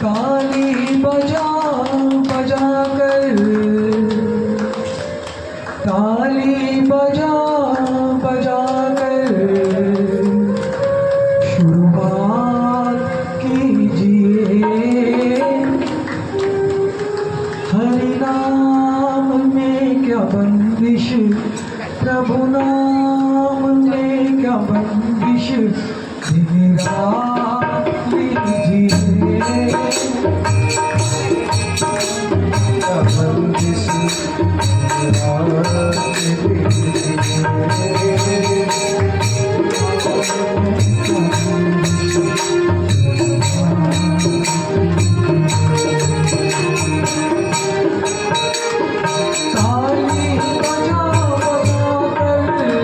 ताली बजा बजा कर, ताली बजा बजा कर शुरुआत कीजिए। हरि नाम में क्या बंदिश, प्रभु नाम में क्या बंदिश, दिन रात लीजिए। क्या बंदिश दिन रात लीजिए। ताली बजा बजा कर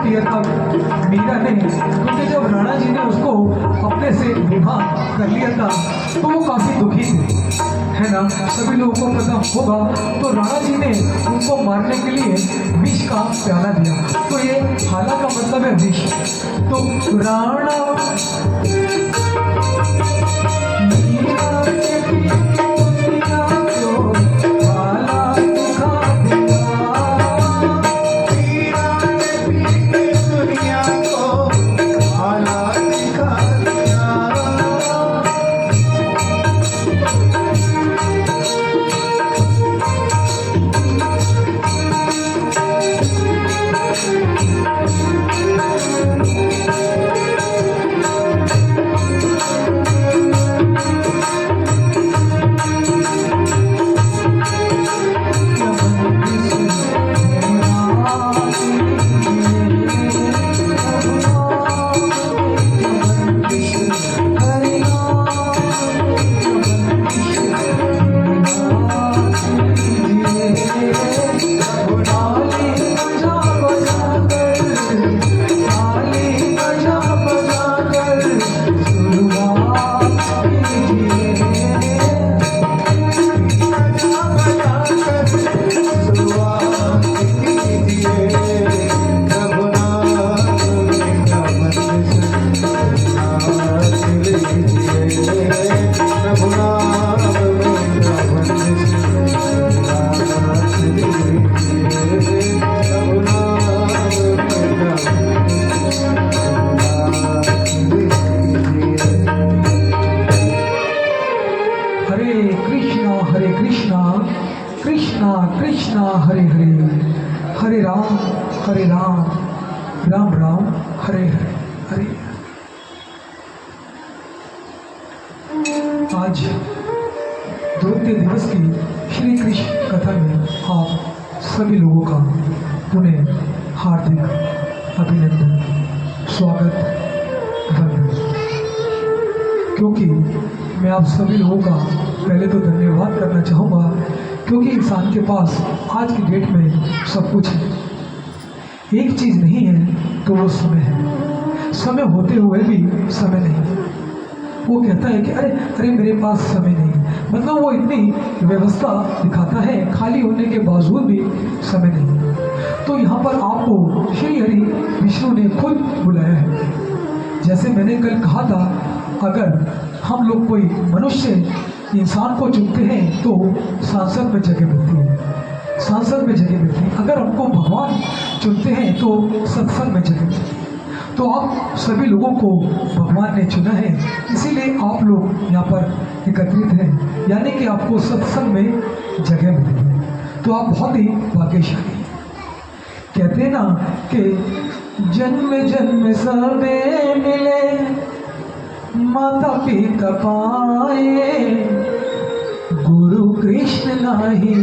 होती है तब मीरा ने, क्योंकि जब राणा जी ने उसको अपने से विवाह कर लिया था तो वो काफी दुखी थे, है ना, सभी लोगों को पता होगा। तो राणा जी ने उनको मारने के लिए विष का प्याला दिया। तो ये हाला का मतलब है विष। तो राणा मीरा के पिया को हाला दिखा दिया, मीरा ने पीके दुनिया को हाला दिखा दिया। हरे कृष्णा कृष्णा कृष्णा हरे हरे, हरे राम राम राम हरे हरे हरे। आज द्वितीय दिवस की श्री कृष्ण कथा में आप सभी लोगों का पुनः हार्दिक अभिनंदन, स्वागत, वंदन। क्योंकि मैं आप सभी लोगों का पहले तो धन्यवाद करना चाहूँगा, क्योंकि इंसान के पास आज की डेट में सब कुछ है, एक चीज़ नहीं है तो वो समय है। समय होते हुए भी समय नहीं। वो कहता है कि अरे अरे मेरे पास समय नहीं, मतलब वो इतनी व्यवस्था दिखाता है खाली होने के बावजूद भी समय नहीं। तो यहाँ पर आपको श्री हरि विष्णु ने खुद बुलाया है। जैसे मैंने कल कहा था, अगर हम लोग कोई मनुष्य इंसान को चुनते हैं तो सांसद में जगह मिलती है, सांसद में जगह मिलती है। अगर हमको भगवान चुनते हैं तो सत्संग में जगह मिलती है। तो आप सभी लोगों को भगवान ने चुना है, इसीलिए आप लोग यहाँ पर एकत्रित हैं, यानी कि आपको सत्संग में जगह मिली है। तो आप बहुत ही भाग्यशाली हैं। कहते हैं ना कि जन्म जन्म सबे मिले माता पिता पाए, गुरु कृष्ण नाही